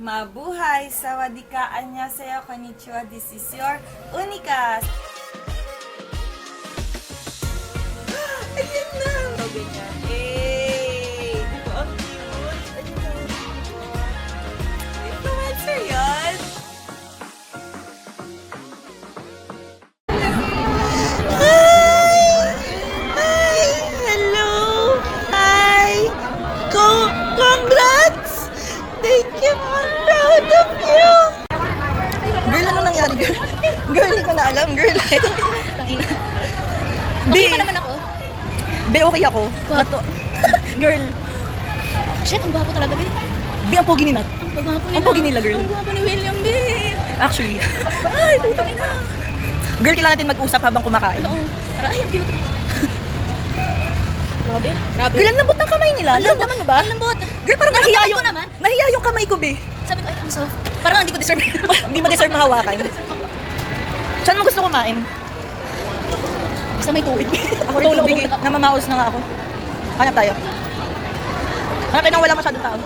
Mabuhay! Sawadika! Annyeonghaseyo! Konnichiwa! This is your Unika! Ayan na! O, ganyan. Hey! Di ba ang cute? Ayan na. Influencer yan! Hi! Hi! Hello! Hi! Congrats! Thank you! I'm proud of you! Girl, ano nangyari, girl? Girl, hindi ko na alam, girl. Okay pa naman ako. Be, okay ako. Nato. Girl, Shit, ang gwapo talaga, babe. be, ang pogi ni Nat. Ang gwapo Ang pogi nila, girl. Ang gwapo ni William, babe. Actually. Ay, putang ina. Girl, kailangan natin mag-usap habang kumakain. Oo. Tara, ay, ang cute. Grabe. Grabe. Girl, ang lambot ng kamay nila. Ang lambot naman ba? Ang lambot. Girl, parang nahiya Naramdaman yung, ko naman. nahiya yung kamay ko, be. Sabi ko, ay, ang soft. Parang hindi ko deserve. Hindi mo deserve mahawakan. Saan mo gusto kumain? Basta may tubig. Ako rin tubig eh. Namamaos na nga ako. Hanap tayo. Hanap tayo nang wala masyadong tao.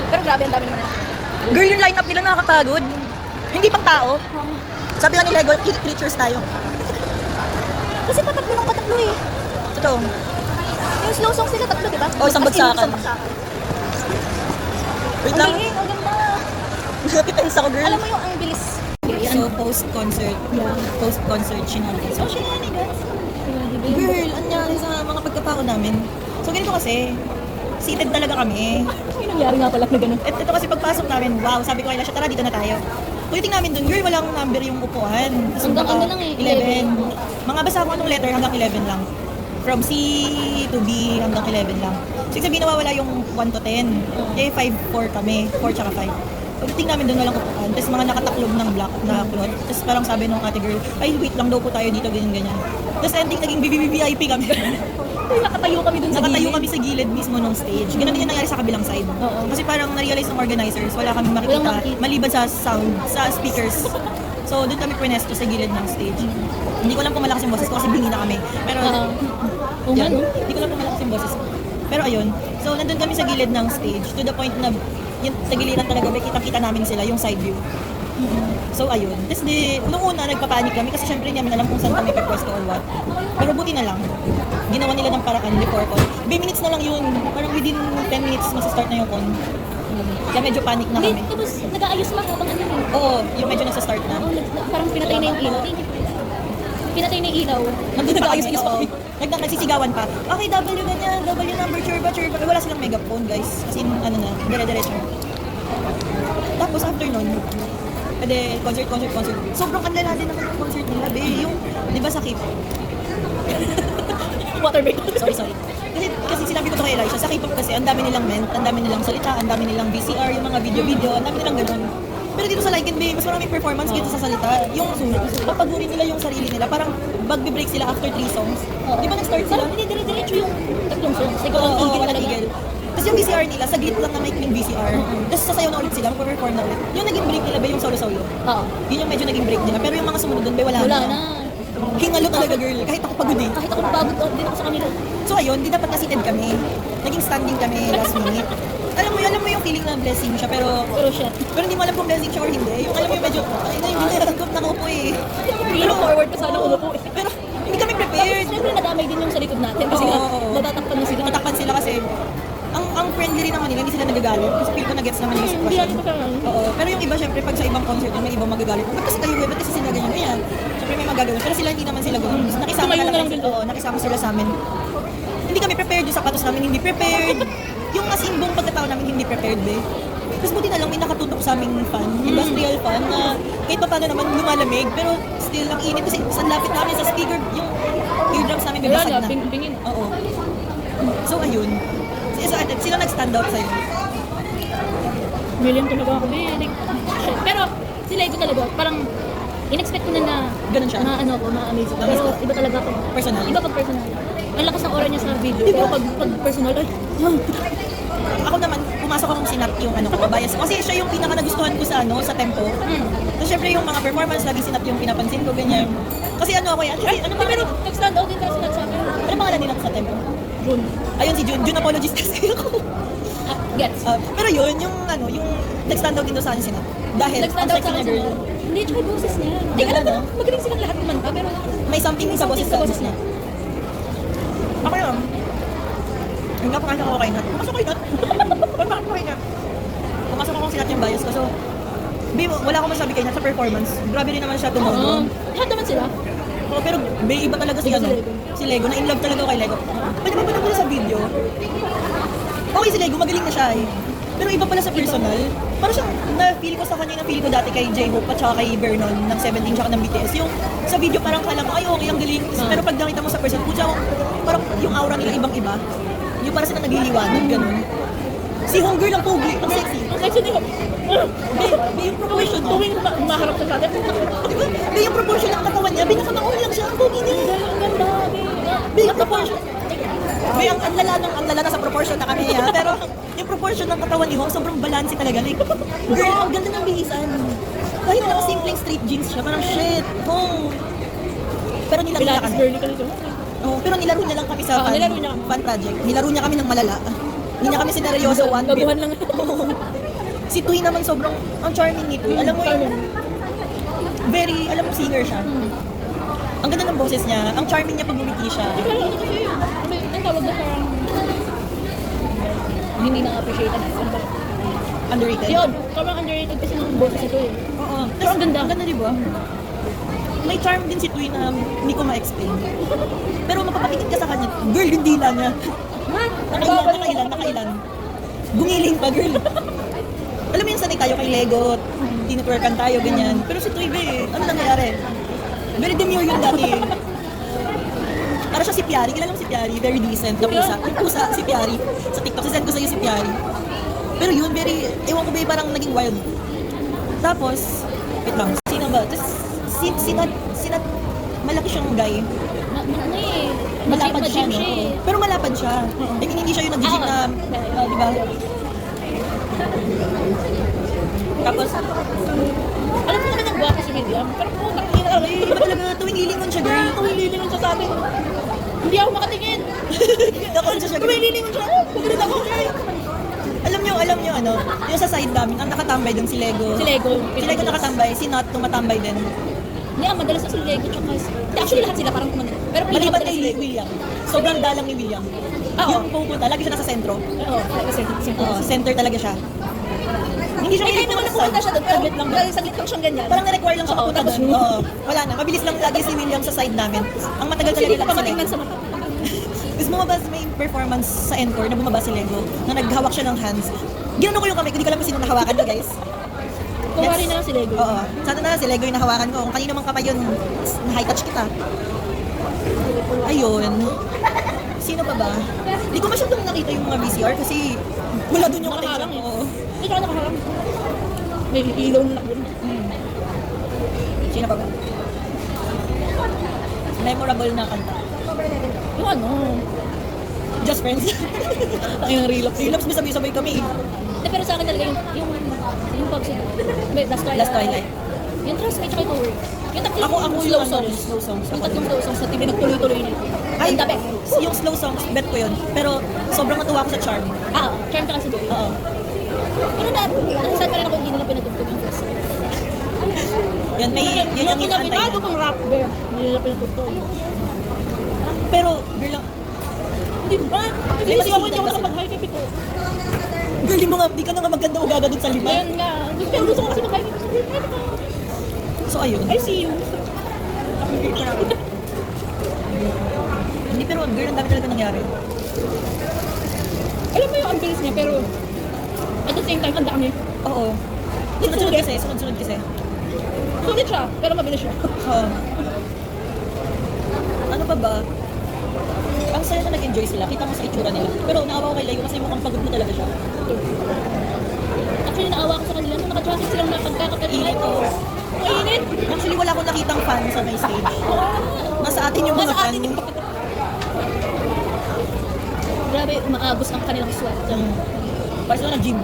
Pero grabe, ang dami naman. Girl, yung lineup nila nakakapagod. Hindi pang tao. Sabi nga ni Lego, creatures tayo. Kasi patatlo ng patatlo eh. Totoo. Yung slow song sila tatlo, di ba? Oh, isang As in, bagsakan. isang bagsakan. Wait Ang lang. galing, ang ganda. Napitense ako, girl. Alam mo yung ang bilis. So, post-concert. Post-concert shenanigans. So, shenanigans. Girl, anyari sa mga pagkatao namin. So, ganito kasi, seated talaga kami. May nangyari nga pala na ganun. Ito kasi pagpasok namin, wow, sabi ko kay Lasha, tara dito na tayo. Pagdating namin dun, girl, walang number yung upuan. Tapos Hanggang baka ano lang eh, 11. Mga basa ko anong letter hanggang 11 lang. From C to B hanggang 11 lang. So, ibig sabihin nawawala yung 1 to 10. Eh, 5-4 kami. 4 tsaka 5. Pagdating namin doon walang upuan. Tapos mga nakataklob ng black na cloth. Tapos parang sabi nung ate girl, ay wait lang daw po tayo dito, ganyan-ganyan. Tapos ending naging BBVIP kami. Nakatayo kami dun sa Nakatayo gilid. kami sa gilid mismo ng stage. Ganun din yung nangyari sa kabilang side. Oo. Kasi parang na-realize ng organizers, wala kami makikita, Walang makikita. maliban sa sound, sa speakers. So, doon kami prenesto sa gilid ng stage. Hindi ko lang kung malakas yung boses ko kasi bingi na kami. Pero, Oo nga, yun, no? hindi ko lang kung malakas yung boses ko. Pero ayun, so nandun kami sa gilid ng stage to the point na yung sa giliran talaga, may kitang-kita namin sila, yung side view. So ayun. Tapos nung una nagpapanik kami kasi syempre hindi namin alam kung saan kami pipwesto or what. Pero buti na lang. Ginawa nila ng paraan before con. 2 minutes na lang yun. Parang within 10 minutes masa-start na yung con. Kaya medyo panic na Hindi, kami. tapos nag-aayos lang habang ano eh. Oo, yung medyo nasa-start na. Oo, parang pinatay na yung ilaw. Pinatay na yung ilaw. Nandun nag-aayos-ayos pa kami. Nagsisigawan pa. Okay, W ganyan, W number, churba. Wala silang megaphone, guys. As in, ano na, dire-diretso. Tapos after nun, concert. Sobrang kanila natin naman yung concert nila, be. Yung, di ba sa K-pop? Water break. Sorry. Kasi sinabi ko to kay Elisha, sa K-pop kasi ang dami nilang ment, ang dami nilang salita, ang dami nilang VCR, yung mga video, ang dami nilang ganun. Pero dito sa Like and Be, mas maraming performance dito sa salita. Yung papagurin nila yung sarili nila, parang magbe-break sila after 3 songs. Di ba nag-start sila? Parang hindi dire-diretso yung tatlong songs. Ikaw Oo, ang tigil walang talaga. tigil. Tapos yung VCR nila, saglit lang na may clean VCR. Tapos sasayaw na ulit sila, mag-perform na ulit. Yung naging break nila ba yung solo-solo? Oo. Yun yung medyo naging break nila. Pero yung mga sumunod doon, ba wala Wala na. na. Hingalo talaga, girl. Kahit ako pagod eh. Kahit ako napagod din ako sa kanila. So ayun, di dapat na-seated kami. Naging standing kami last minute. Alam mo yung feeling na blessing siya, pero Pero shit. hindi mo alam kung blessing siya or hindi. Yung alam mo yung medyo, ay na, hindi na nakaupo eh. Pero forward pa sana umupo eh. Pero hindi kami prepared. Siyempre nadamay din yung sa likod natin kasi nga Oo. natatakpan na sila. Tatakpan sila kasi ang friendly rin naman nila, hindi sila nagagalit. Kasi feel ko na-gets naman yung Hindi sitwasyon. natin pa Oo, pero yung iba syempre pag sa ibang concert may ibang magagalit. Ba't kasi kayo, ba't kasi sila ganyan? Syempre may magagawin. Pero sila hindi naman sila ganyan. Tapos nakisama Tumayo na na lang lang din. sila. Oo, nakisama sila sa amin. Hindi kami prepared, yung sapatos namin hindi prepared. Yung as in buong pagkatao namin hindi prepared, be. Tapos buti na lang may nakatutok sa aming fan, industrial fan, na kahit pa paano naman lumalamig, pero still ang init kasi sa lapit namin sa speaker, yung eardrums namin Wala bibasag na, na. pingin. Oo. So ayun. Sino nag-stand out sa'yo? Million talaga ako. Like, shit. Pero sila ito talaga, parang in-expect ko na Ganun siya? ano ko, na-amaze ko. Na-amaze Pero ka? iba talaga pag Personal? Iba pag personal. Ang lakas ng aura niya sa video. Pero pag personal, ay, Ako naman, pumasok akong sinap yung ano ko, bias ko. Kasi siya yung pinaka nagustuhan ko sa sa tempo. So syempre yung mga performance, lagi sinap yung pinapansin ko, ganyan. Kasi ano ako yan, ano pa, pero nag-stand out din kasi nagsabi. ano pangalan nila sa tempo? June. Ayun si June, June apologist kasi ako. Gets. Pero yun, yung ano, yung nag-stand out din doon sa akin sila. Dahil, Nag-stand ang out sa sexy akin na girl, sila. Hindi, tsaka yung boses niya. Ay, Ganda, alam ko, no? magaling silang lahat kumanta, pero may something sa boses sa boses niya. Ako yun. Hindi nga pa ako kay Nat. Pumasok kay Nat. Bakit kay Nat? Pumasok ako sinat yung bias ko. So, wala akong masabi kay Nat sa performance. Grabe rin naman siya Oo. tumulong. Lahat naman sila. Pero iba talaga si Iba ano, si Lego. si Lego. Na-inlove talaga ako kay Lego. Pwede ba mo sa video? Okay si Lego, magaling na siya eh. Pero iba pala sa personal. Parang siyang na-feel ko sa kanya, na-feel ko dati kay J-Hope at saka kay Vernon ng 17 tsaka ng BTS. Yung sa video parang kala ko, ay okay, ang galing. Pero pag nakita mo sa personal, putya mo, parang yung aura nila ibang-iba. Yung parang sila nagliliwanag, ganun. Si Homegirl ang pogi, ang sexy. Ang sexy niya. May yung proportion niya. Tuwing maharap sa atin. Diba? May yung proportion ng katawan niya, binakamaon lang siya, ang pogi niya. Ang ganda. May yung proportion. May ang lala na sa proportion na kami ha. Pero yung proportion ng katawan ni Hong, sobrang balanse talaga. Like, girl, ang ganda ng bihisan. Kahit na simpleng straight jeans siya, parang shit, Hong. Pero nilaro niya Pilates kami. girly ka nito. Oh, pero nilaro niya lang kami sa Oo, nilaro niya kami. fan project. Nilaro niya kami ng malala. Hindi niya kami sineryoso one bit. Baguhan lang. Si Tui naman sobrang, ang charming ni Tui. Alam mo yung, very, alam mo singer siya. Ang ganda ng boses niya. Ang charming niya pag bumiti siya. Pero ano kasi yun? Ang tawag na parang hindi na-appreciate. Ano ba? Underrated. Yun, sobrang underrated kasi ng boses ito eh. Oo. Pero ang ganda. Ang ganda, di ba? May charm din si Tui na hindi ko ma-explain. Pero mapapatingin ka sa kanya, girl, yung dila niya. Nakailan. Gumiling pa, girl. Alam mo yung sanay tayo kay Lego, tinutwerkan tayo, ganyan. Pero si Tui, ano nangyayari? Very demure yung dati. Para siya si Piari. Kilala mo si Piari? Very decent na pusa. Yung pusa, si Piari. Sa TikTok, sisend ko sa'yo si Piari. Pero yun, very, ewan ko ba, parang naging wild. Tapos, wait lang, sino ba? Tapos, sinat, malaki siyang guy. Ano eh. Malapad siya, Mag-gym no? siya eh. Pero malapad siya. I mean, hindi siya yung nag-gym na, di ba? Tapos, Alam mo naman ang gwapo si William. Pero po, nakikita talaga ay, iba talaga, tuwing lilingon siya, girl. Tuwing lilingon siya sa akin. Hindi ako makatingin. Nakon siya, girl. Tuwing lilingon siya. Pagkalit ako. Alam niyo, ano, yung sa side namin, ang nakatambay dun si Lego. Si Lego. Si Lego nakatambay, si Nat tumatambay din. Hindi, ang madalas na si Lego tsaka hindi, actually lahat sila parang kumanda. Pero Maliban pinakamadalas kay si Lego. William. Sobrang dalang ni William. Oo. Yung pupunta, lagi siya nasa sentro. Oo, kasi Oo, center talaga siya. Hindi siya May time naman napunta siya doon, pero saglit lang siyang ganyan. Parang na-require lang siya Oo, pupunta tapos doon. Oo. Wala na, mabilis lang lagi si William sa side namin. Ang matagal Hindi talaga ko pa lagi si matingnan Lego. sa mata. Tapos bumaba, may performance sa encore na bumaba si Lego, na naghawak siya ng hands. Ginano ko yung kamay ko, hindi ko alam kung sino nahawakan ko, guys. Kuwari na lang si Lego. Oo. Sana na si Lego yung nahawakan ko. Kung kanino mang kamay yun, na-high touch kita. Ayun. Sino pa ba? Hindi ko masyadong nakita yung mga VCR kasi wala dun yung attention. Nakaharang eh. Oo. Hindi ka nakaharang. May ilaw na nakun. Sino pa ba? Memorable na kanta. Yung ano, Just Friends. ang relapse. Relapse, may sabay-sabay kami. Hindi, pero sa akin talaga yung pop song. Last Twilight. Last Twilight. Yung Trust Me, tsaka yung Work. Yung tatlong Ako slow yung ano, songs. slow songs. Yung tatlong slow songs na pinagtuloy-tuloy na. Ay, Ang dabi. yung slow songs, bet ko yun. Pero sobrang natuwa ko sa Charm. Charm ka kasi doon. Oo. Pero sad pa rin ako hindi nila pinatugtog yung first song. Yan, may, yun yung pinapinado inaantay. kong rap bear. Hindi nila pinatugtog. Pero, girl lang, Hindi ba? Hindi kasi ako hindi ako nakapag-high kay Pito. girl, di ka na nga maganda o gaga dun sa lima. Ngayon nga. Pero gusto ko kasi mag-high kay Pito. So, ayun. I see you. Hindi, pero girl, ang dami talaga nangyari. Alam mo yung ang bilis niya, pero at the same time, ang dami. Oo. Sunod-sunod kasi. Sulit siya, pero mabilis siya. Oo. Ano pa ba? Ang saya na nag-enjoy sila. Kita mo sa itsura nila. Pero naawa ko kay Lego kasi mukhang pagod na talaga siya. Actually, naawa ko sa kanila nung naka-jacket silang napagkakapit. Init, oo. Mainit. Actually, wala akong nakitang fan sa may stage. Nasa atin yung mga Nasa fan. atin yung Grabe, maagos ang kanilang sweat. Parang sila nag-gym.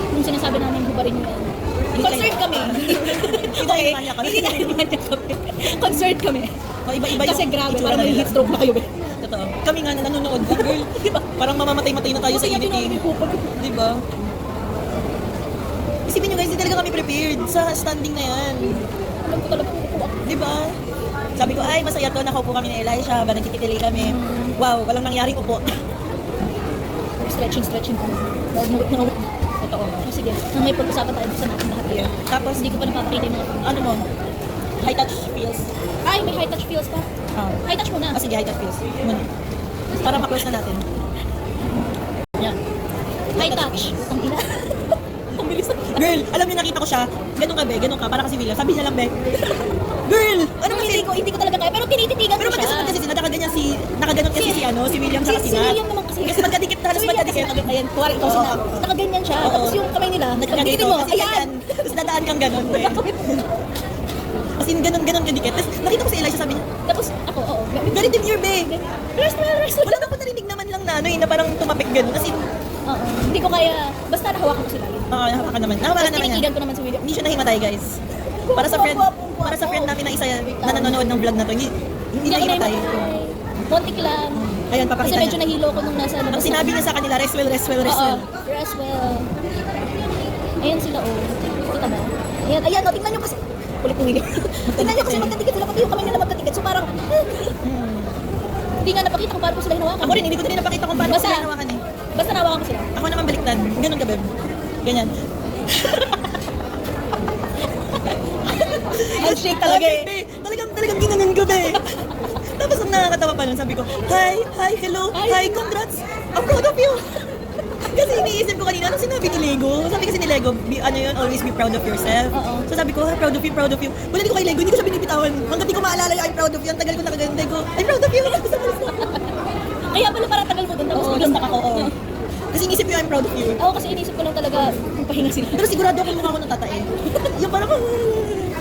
Nung sinasabi namin, hubarin nyo yan. Concerned kami. Ito ay manya kami. Hindi na manya kami. Concerned kami. Iba-iba Kasi yung grabe, itsura parang may nila. heat stroke na kayo. Totoo. Kami nga na nanonood lang, girl. Diba? Parang mamamatay-matay na tayo sa editing. Diba? Isipin nyo guys, hindi talaga kami prepared sa standing na yan. Alam ko talaga kung ako. Diba? Sabi ko, ay masaya to, nakaupo kami ni Elisha, habang nagkikitilay kami. Wow, walang nangyaring upo. Stretching ko. No. Totoo. Oh, sige, may pag-usapan tayo sa natin lahat. Yeah. Tapos, Hindi ko pa napapakita yung mga... ano mo? High touch feels. Ay, may high touch feels pa. High touch muna. Sige, high touch feels. Muna. Para ma-close na natin. Yan. High touch. Ang ina. Ang bilis na. Girl, alam niyo nakita ko siya, ganun ka be, ganun ka, para kasi William. Sabi niya lang be, girl, ano mo Hindi ko talaga kaya, pero tinititigan pero ko siya. magkasama kasi sila, nakaganon kasi si William sa Si Sinat. William naman kasi. Kasi magkadikit, halos Si William magkadikit. kasi, ayan, kuwari ikaw sila. Nakaganyan siya. Oo. Tapos yung kamay nila, Nagkagano mo. kasi Ayan. ganyan. Tapos dadaan kang ganun be. As in, ganun kadikit. Tapos nakita ko si Elisha, sabi niya, Tapos ako, oo. very demure be. Rest. Wala na ko narinig naman lang na ano na parang tumapik ganun. As in, Oo. Hindi ko kaya, basta nahawakan ko sila. nahawakan naman. Nahawakan Tapos naman niya. tinitigan ko naman si William. Hindi siya nahimatay guys. Para sa friend namin na isa na nanonood ng vlog na to, hindi Hindi ako nahimatay. nahimatay. Kontik lang. Ayun, Kasi papakita medyo niya. nahilo ko nung nasa labas. Ang sinabi niya sa kanila, rest well. Oo. Rest well. Ayan sila, oh. Kita ba? Ayan, oh. Tingnan nyo kasi. Kulit ni William. Tingnan nyo kasi magkatikit sila. Pati yung kamay nila magkatikit. So parang, hindi nga napakita kung paano ko sila hinawakan. Ako rin, hindi ko din napakita kung paano Basta- sila hinawakan eh. Basta nawakan ko sila. Ako naman baliktad. Ganun ka, Beb. Ganyan. Handshake talaga eh. Be, talagang ginanon ko, be. Tapos ang nakakatawa pa nun, sabi ko, hi, hello, hi, congrats. I'm proud of you. Kasi iniisip ko kanina, anong sinabi ni Lego? Sabi kasi ni Lego, always be proud of yourself. Oo. So sabi ko, proud of you. Wala di ko kay Lego, hindi ko siya binibitawan. Hanggang di ko maalala yung I'm proud of you, ang tagal ko nakaganon, Lego, I'm proud of you. Kaya pala parang tagal mo dun. Tapos Oo, biglang basta ako, oo. Kasi inisip ko yung I'm proud of you. Ako kasi inisip ko lang talaga kung pahinga sila. Pero sigurado ako mukha ko nang tatae. Yung parang,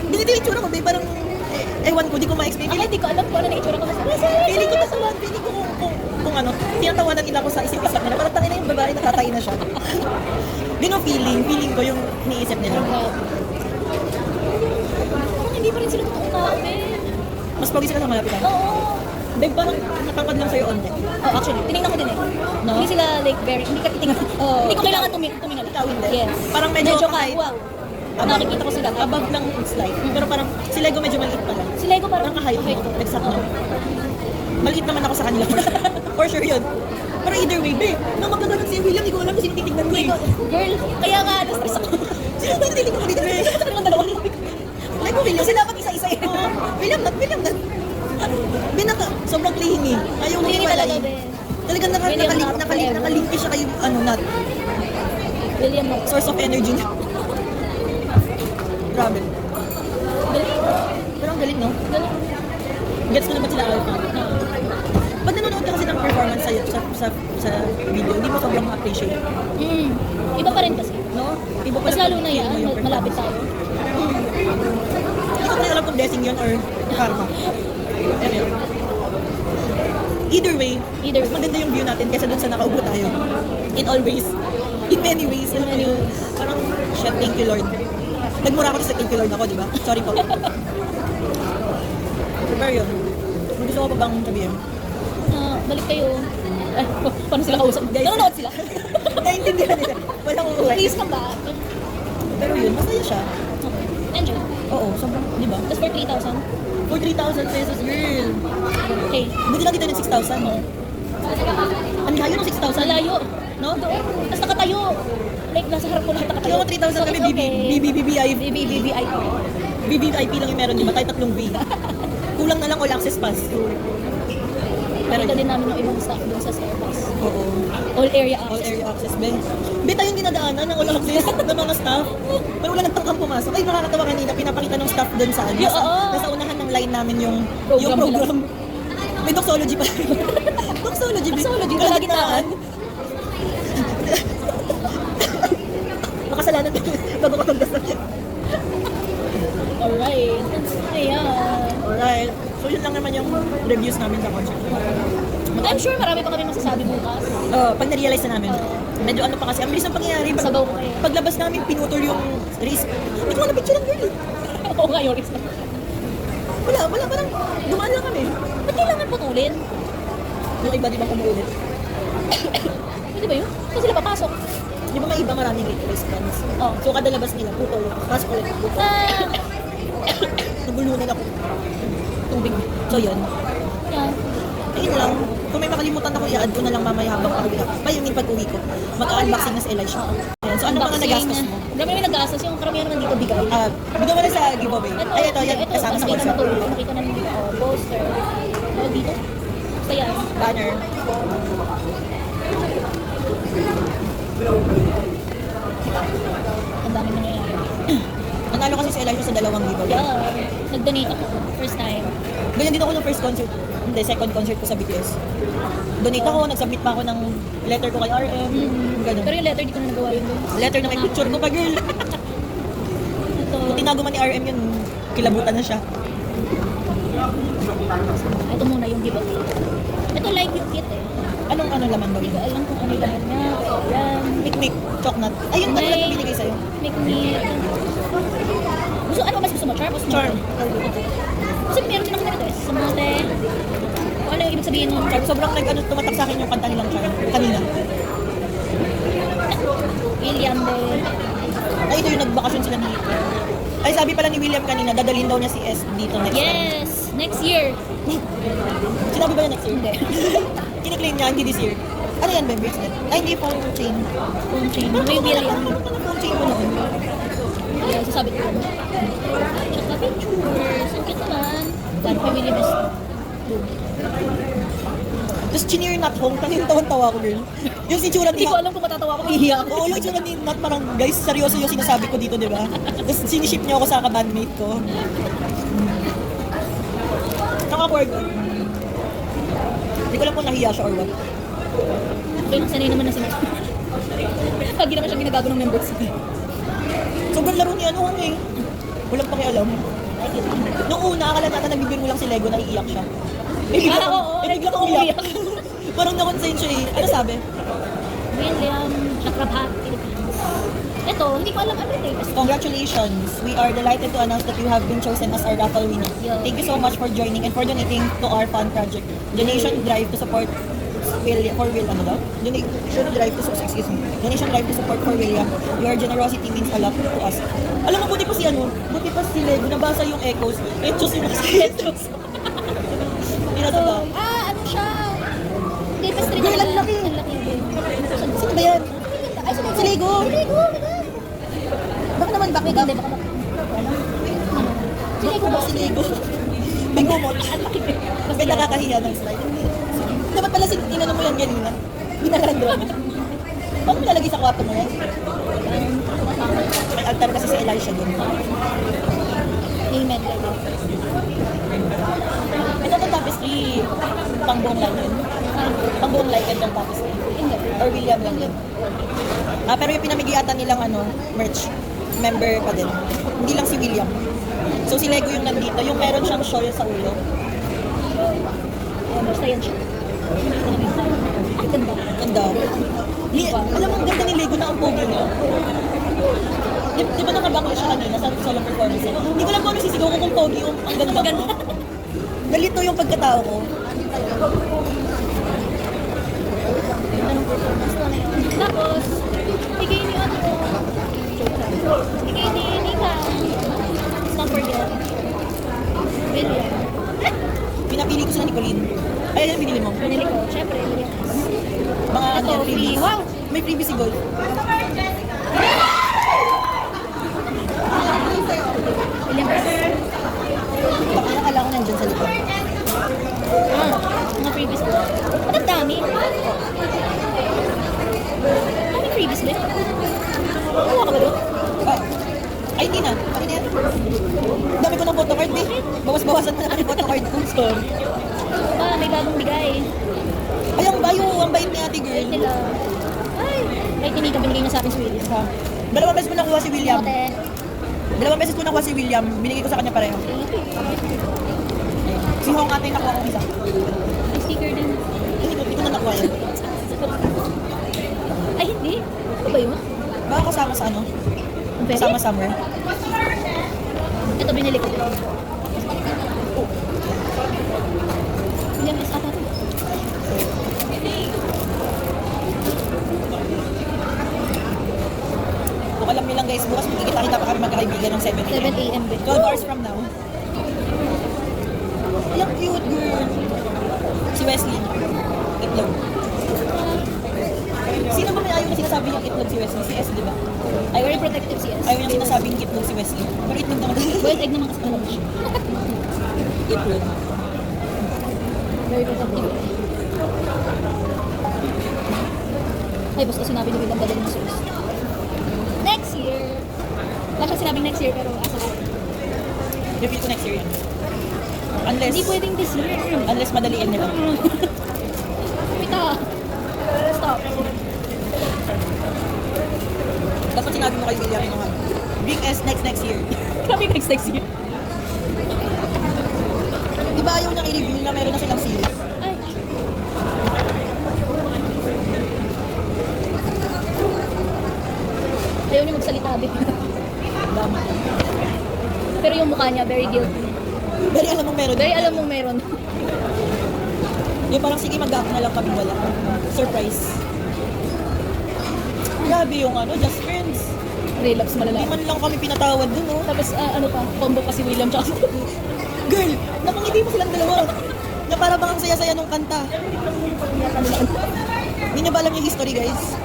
ganito yung itsura ko, be, parang, ewan ko, di ko ma-explain. Ako hindi ko alam kung ano na itsura ko. Feeling ko kung ano, tinatawanan nila ko sa isip-isip nila. Parang tangin na yung babae, natatain na siya. Ganun feeling ko yung iniisip nila. Parang hindi pa rin sila totoong tao, eh. Mas pogi sila sa malapitan. Oo. Babe, parang natangkad lang sa'yo onte. Oh, actually, tinignan ko din eh. No? Hindi sila like very, hindi ka titingnan. Oo. Hindi ko kailangan tumingal. Ikaw hindi. Yes. Parang medyo kahit, kahit- wow. Nakikita ko sila. Above lang slide. Pero parang si Lego medyo maliit pa lang. Si Lego parang Parang kahit ko. exact lang. Maliit naman ako sa kanila. For sure yun. Pero either way, babe, nang magkaganon si William, hindi ko alam kung sino titignan ko eh. Girl, kaya nga, na-stress ako. Sino ba yung titignan ko dito, babe? Talagang dalawa. Lego, William. Kasi dapat isa-isa eh. William not. Sobrang clingy. Ayaw mo Clingy talaga, be. Talagang William not forever. nakalinki siya kayo, nut. William mo. Source of energy niya. Grabe. Pero ang galing, no? Galing. Gets ko na ba't sila alpha? Pag nanonood ka kasi ng performance sa video, hindi mo sobrang appreciate. Iba pa rin kasi. No? Iba Mas lalo na yan, feeling mo yung malapit performance. tayo. Hindi ko alam kung blessing yun or karma. Pero yun. Either way, Either mas way. maganda yung view natin kaysa dun sa nakaupo tayo. In all ways. In many ways. In many ways. Parang, shit, thank you Lord. Nagmura ako sa thank you Lord ako, di ba? Sorry po. Pero yun. May gusto ko pa bang sabihin? Balik kayo. Ay, paano sila kausap? Guys. Nanonood sila. Naintindihan nila. Walang uuwi. Please come back. Pero yun, masaya siya. Okay. Enjoy. Oo, sobrang, di ba? Just for 3,000. For 3,000 pesos, girl. Okay. Buti lang dito ng 6,000, no? Ang layo ng 6,000. Sa layo. No? Doon. Tapos nakatayo. Like, nasa harap ko lahat nakatayo. Kaya nga 3,000 kami, it's okay. BBBIP. BBBIP. BBVIP lang yung meron, di ba? Tayo 3 V. Kulang na lang all access pass. Pero Nakita yun. din namin yung ibang staff doon sa Starbucks. Oo. All area All access. area access, be. Be, tayong dinadaanan ng all access ng mga staff. Pero wala nagtangkang pumasok. Ay, nakakatawa kanina. Pinapakita ng staff doon sa ano. Yeah, oo. Nasa unahan ng line namin yung Program program. May doxology pa. Doxology, be. Doxology, Kalagitnaan. Makasalanan bago ka magdasal. Alright. Ayan. Alright. So yun lang naman yung reviews namin sa concert. I'm sure marami pa kami masasabi bukas. Pag na-realize na namin, medyo ano pa kasi, ang bilis ng pangyayari. Sabaw ko eh. Paglabas namin, pinutol yung race. Hindi ko na picture ng girl. Oo nga, Yoris. Wala, parang dumaan lang kami. Ba't kailangan putulin? Yung iba di ba kumuulit? Hindi ba yun? Saan sila papasok? Di ba may iba maraming restaurants? Oh. So kada labas nila, putol. Pasok ulit. Putol. Ah, Nagulunan ako. Tubig. So yun. yeah. Ayun lang. Kung may makalimutan ako, i-add ko na lang mamaya habang pag-uwi ako. Pa yung pag-uwi ko. Mag-unboxing na si Elisha. Ayan. So ano mga nagastos mo? Grabe may nagastos. Yung karamihan naman dito bigay. Bigyan mo na sa giveaway. Ay, ito, yan. Kasama sa nakita concert. mo to. Nakita namin dito. Poster. Dito. Basta yan. Banner. Ang dami nangyayari. Nanalo kasi si Elisha sa dalawang giveaway. Yeah. Nag-donate ako. First time. Ganyan din ako ng first concert. Hindi, second concert ko sa BTS. Donate ako, nag-submit pa ako ng letter ko kay RM. Ganun. Pero yung letter, di ko na nagawa yun. Letter na may picture ko pa, girl. Ito. Kung tinago man ni RM yun, kilabutan na siya. Ito muna yung giveaway. Ito like yung kit eh. Anong ano laman ba Hindi yun? ko alam kung ano laman niya. Yan. Mikmik, choknut. Ayun, ano lang binigay sa'yo? Mikmik. Gusto, ano mas gusto mo? Charm o smoothie? Charm. Kasi meron din ako nito eh. Smoothie. Kung ano yung ibig sabihin ng charm? Sobrang tumatak sa akin yung kanta nilang charm. Kanina. William Day. Ay, ito yung nagbakasyon sila ni... Ay, sabi pala ni William kanina, dadalhin daw niya si S dito next time. Yes! Next year. Sinabi ba niya next year? Hindi. Kiniklaim niya, hindi this year. Ano yan, ba, bracelet? Ay, hindi, phone chain. Kung chain. May William. Ano pa na phone chain mo noon? Kaya sasabi ko. Check the pictures. Ang cute naman. Dahil kay William is Tapos chineer not home, tangin tawan-tawa ko, girl. Yung si Chura Hindi ni... ko alam kung matatawa ko. Ihiya ako. Oo, yung Chura ni Nat, parang, guys, seryoso yung sinasabi ko dito, di ba? Tapos siniship niyo ako sa kabandmate ko. Naka-board. Hindi ko alam kung nahiya siya or what. Kaya nang sanay naman na sinasabi. Lagi naman siya ginagago ng members. Sobrang laro niya, ano eh. Walang pakialam. Nung una, akala natin nagbibiro lang si Lego, naiiyak siya. Oo. Bigla ko umiyak. Parang na-consent siya eh. Ano sabi? William Chakrabat, Philippines. Ito, hindi ko alam ano eh. Congratulations! We are delighted to announce that you have been chosen as our raffle winner. Yeah. Thank you so much for joining and for donating to our fun project. Donation drive to support ano daw? Donation drive to support, excuse me. Donation drive to support for William. Your generosity means a lot to us. Alam mo, buti pa si Lego, nabasa yung echoes. Echoes yung echoes. So, ano siya? Hindi, pastry Girl, ang laki. Ang laki. Sino ba yan? Ay, Si Lego. Baka naman back Hindi, baka Si Lego ba? Si Lego. Bingo mo. May nakakahiya ng slide. Dapat pala inano mo yan ganina. Binalandro mo. Paano nilalagay sa kwarto mo yan? May altar kasi si Elisha doon. Amen. Ito itong tapestry. Pangbuong light yun. Pangbuong light itong tapestry. Hindi. Or William lang yun. Pero yung pinamigiyatan nilang merch, member pa din. Hindi lang si William. So si Lego yung nandito. Yung meron siyang shawl sa ulo. Basta yan siya. Ang ganda. Ganda. Alam mo, ang ganda ni Lego na ang pogi niya. Di ba nakabakla siya kanina sa solo performance niya? Hindi ko lang kung ano sisigaw ko kung pogi yung ang ganda ko. Galito yung pagkatao ko. Anong performance na yun? Tapos, bigay ni ano, bigay ni Nika. Let's not forget. William. Pinapili ko sila ni Colleen. Ay, yan pinili mo. Pinili ko. Siyempre, William. Mga Ito, ano, free. freebies. Wow! May freebies si Gold. William. Baka nakala ko nandyan sa likod. Mga freebies ko. Ba't ang dami? Dami freebies ba? Kuha ka ba doon? Ay, hindi na. Pati na yan. Dami ko ng photocard eh. Bawas-bawasan na naman yung photocard ko. Sorry. May bagong bigay. Ay, ang bait ni ate girl. Wait nila. Ay, kahit hindi ka binigay na sa akin si William. Dalawang beses ko nakuha si William. Ate. Dalawang beses ko nakuha si William. Binigay ko sa kanya pareho. Si Hong ate nakuha ko isa. May sticker din. Hindi ko na nakuha yan. Ay, hindi. Ano ba yun? Baka kasama sa ano? Ang pwede? Kasama somewhere. Ito binili ko din. William is ata to. alam niyo lang guys, bukas magkikita-kita pa kami magkakaibigan ng 7 7 a.m. din. 12 hours from now. Yung cute girl. Si Wesley. Itlog. Sino ba may ayaw na sinasabi yung itlog si Wesley? Si S, di ba? Very protective si S. Ayaw niyang sinasabing itlog si Wesley. Pero itlog naman. Boiled egg naman kasi talaga siya. Itlog. Very protective. Ay, basta sinabi ni William dadalhin ng Swiss. Next year! Wala siya sinabing next year, pero asa ko. Repeat ko next year yan. Unless, Hindi pwedeng this year. unless madaliin nila. Pita! Stop. Dapat sinabi mo kay William yung mga, bring S next year. Grabe next year. Di ba ayaw niyang i-review na meron na silang series? Ay. Ayaw niya magsalita din. Dama. Pero yung mukha niya, very guilty. Very alam mong meron. Very alam mong meron. Yung parang sige mag-up na lang kami wala. Surprise. Grabe yung ano, just friends. Relapse Hindi malala. man lang kami pinatawad dun, oh. Tapos ano pa, combo pa si William tsaka si Girl, napangiti mo silang dalawa. Na para bang ang saya-saya nung kanta. Hindi niyo ba alam yung history, guys?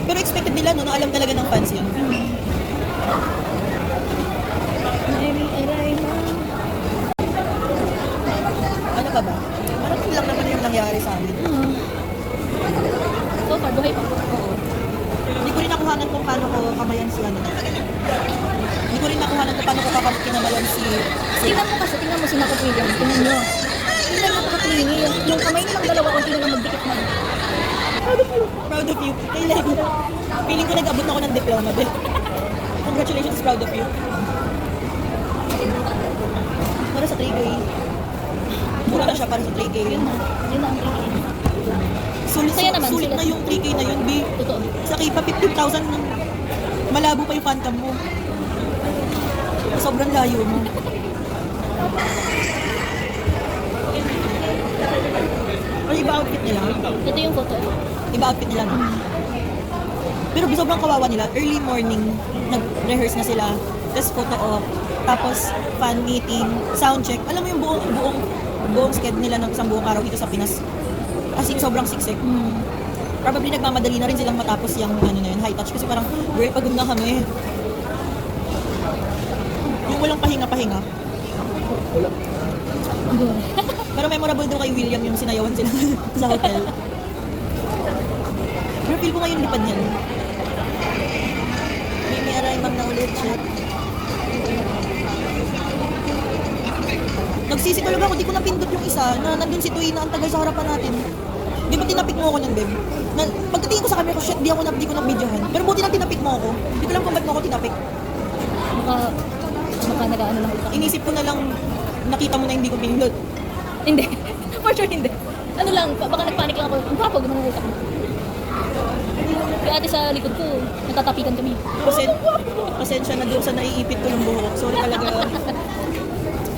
Pero expected nila, no, na alam talaga ng fans yun. Ano ka ba? Parang lang naman yung nangyari sa amin. So far, buhay pa. Oo. Hindi ko rin nakuhanan kung paano ko kamayan si ano. Hindi ko rin nakuhanan kung paano ko kinamayan si... Tingnan mo kasi, tingnan mo si Marcos William. Tingnan nyo. Tingnan mo napaka-clingy. Yung kamay nilang dalawa kung sino lang magdikit na. Proud of you. Proud of you. Kailan? Feeling ko nag-abot na ako ng diploma, Bel. Congratulations, proud of you. Para sa 3K. Mura na siya para sa 3K. Yun na. Yun na ang clingy. Sulit, Saya naman, sulit sila. na yung 3K na yun, B. Totoo. Sa K-pop, 15,000 malabo pa yung phantom mo. Sobrang layo mo. Ay, iba outfit nila. Ito yung photo. Iba outfit nila, no? Pero sobrang kawawa nila. Early morning, nag-rehearse na sila. Tapos photo op. Tapos fan meeting, sound check. Alam mo yung buong schedule nila ng isang buong araw dito sa Pinas. As in, sobrang siksik. Probably nagmamadali na rin silang matapos yung ano na yun, high touch. Kasi parang, girl, pagod na kami. Yung walang pahinga-pahinga. Pero memorable daw kay William yung sinayawan sila sa hotel. Pero feel ko ngayon lipad niyan. May arrival na ulit siya. Nagsisi talaga ako, di ko napindot yung isa na nandun si Tuy na ang tagal sa harapan natin. Di ba tinapik mo ako nun, Beb? Pagdatingin ko sa camera ko, shit, di ko na videohan. Pero buti na tinapik mo ako. Di ko lang kung ba't mo ako tinapik. Maka nag-ano lang ulit. Inisip ko na lang, nakita mo na hindi ko pinindot. Hindi. For sure hindi. Ano lang, baka nagpanik lang ako. Ang gwapo, gano'n ulit ako. Yung ate sa likod ko, natatapikan kami. Pasensya na doon sa naiipit ko yung buhok. Sorry talaga.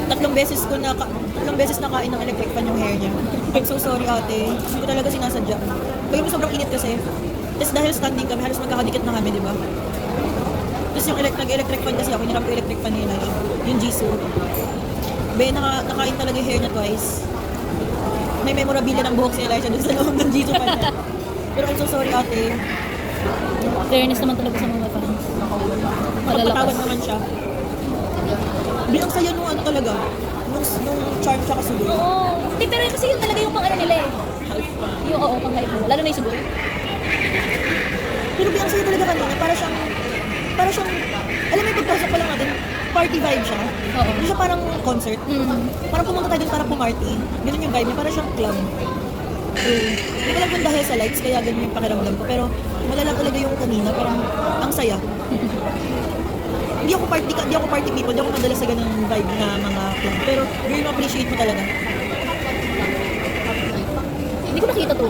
Tatlong beses na kain ng electric fan yung hair niya. I'm so sorry ate. Hindi ko talaga sinasadya. Kaya mo sobrang init kasi. Tapos dahil standing kami, halos magkakadikit na kami, di ba? Tapos yung nag-electric fan kasi ako, hinarap ko electric fan nila. Yung Jisoo. Nakain talaga yung hair niya twice. May memorabilia ng buhok si Elijah doon sa loob ng Jisoo fan niya. Pero I'm so sorry ate. Fairness naman talaga sa mga fans. Magpatawad naman siya. Bilang saya nung ano talaga. Nung charm siya kasunod. Oo. Hindi, pero kasi yun talaga yung pang-ano nila eh. Yung oo, pang-hype mo. Lalo na yung siguro. Pero bilang saya talaga kanina. Para siyang, alam mo yung pagpasok pa lang natin, party vibe siya. Oo. Hindi siya parang concert. Parang pumunta tayo dun para pumarty. Ganun yung vibe niya. Para siyang club. Hindi ko lang kung dahil sa lights, kaya ganun yung pakiramdam ko. Pero wala lang talaga yung kanina. Parang ang saya. Hindi ako party people, hindi ako madalas sa ganung vibe na mga club. Pero girl, ma-appreciate mo talaga. Hindi ko nakita to.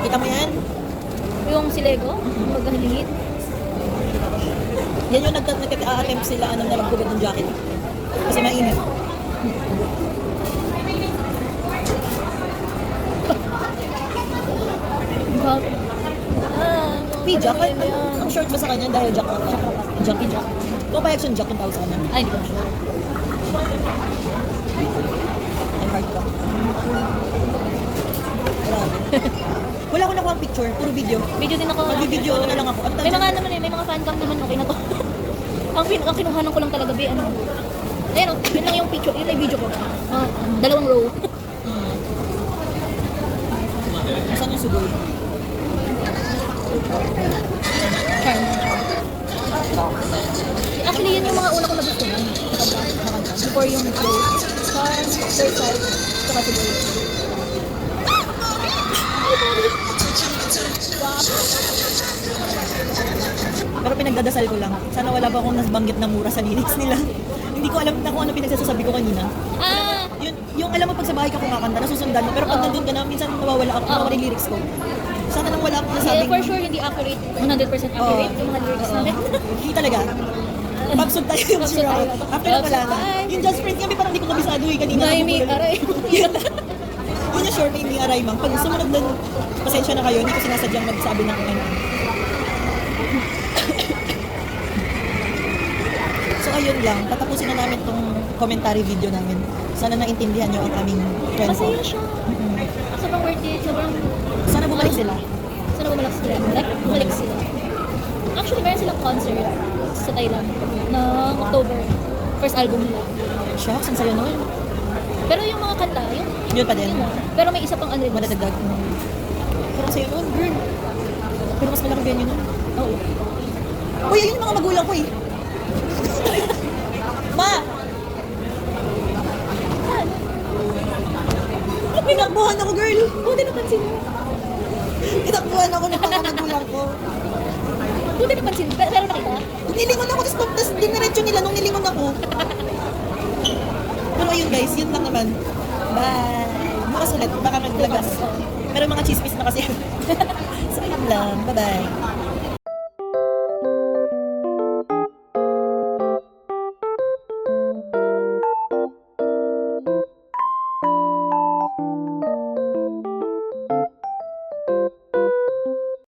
Kita mo yan? Yung si Lego, magkahilingit. Yan yung nag-attempt sila na magkubad ng jacket. Kasi mainit. P. Jack, Pero yun, ang short ba sa kanya dahil Jack ka? Junkie Jack. Papayag siyang Jack kung tawag sa kanya. Ay, hindi ko sure. Ang hard ka. Grabe. Wala ko nakuha ang picture, puro video. Video din ako. Mag-video na lang ako. Ang May mga naman eh, may mga fan cam naman okay na to. ang kinuhanan ko lang talaga be, ano. Ayun, yun lang yung picture, yun lang yung video ko. Dalawang row. Saan yung sugoy? Charm. Actually, yun yung mga una ko nagustuhan. Before yung row. Charm, third side, saka siguro. Pero pinagdadasal ko lang. Sana wala pa akong nabanggit na mura sa lyrics nila. Hindi ko alam na kung ano pinagsasabi ko kanina. Ah! Yung alam mo pag sa bahay ka kumakanta, nasusundan mo. Pero pag nandun ka na, minsan nawawala ako, nawawala yung lyrics ko. Sana nang wala akong Yeah, nasabing... for sure, hindi accurate. 100% accurate yung mga lyrics namin. Hindi talaga. Pag-sub tayo yung Pag-sub sure ako. tayo. After na pala na. Ay. Yung Just Friends kami parang hindi ko kabisado eh. Kanina. May may nabubulol. aray. Yun yung short name ni Aray Mang. Pag sumunod na, pasensya na kayo, hindi ko sinasadyang magsabi ng ano. So ayun lang, tatapusin na namin tong commentary video namin. Sana naintindihan nyo ang aming kwento. Masaya siya. Sobrang worth it. Sobrang... Sana bumalik sila. Sana bumalik sila. Like, bumalik sila. Actually, meron silang concert sa Thailand noong October. First album nila. Shucks, ang sayo nun. Pero yung mga kanta, yung... Yun pa din. yun na. Pero may isa pang unreleased. Madadagdag. Pero ang sayo nun, girl. Pero mas malaking venue nun. Oo. Uy, yun yung mga magulang ko eh. Ma! Pinakbuhan ako, girl. Buti napansin mo. Pinakbuhan ako ng mga magulang ko. Buti napansin mo. Pero nakita? Nilingon ako, tapos diniretso nila nung nilingon ako. Pero ayun guys, yun lang naman. Bye! Bukas ulit, baka maglagas. Pero mga chismis na kasi. So yun lang, bye-bye.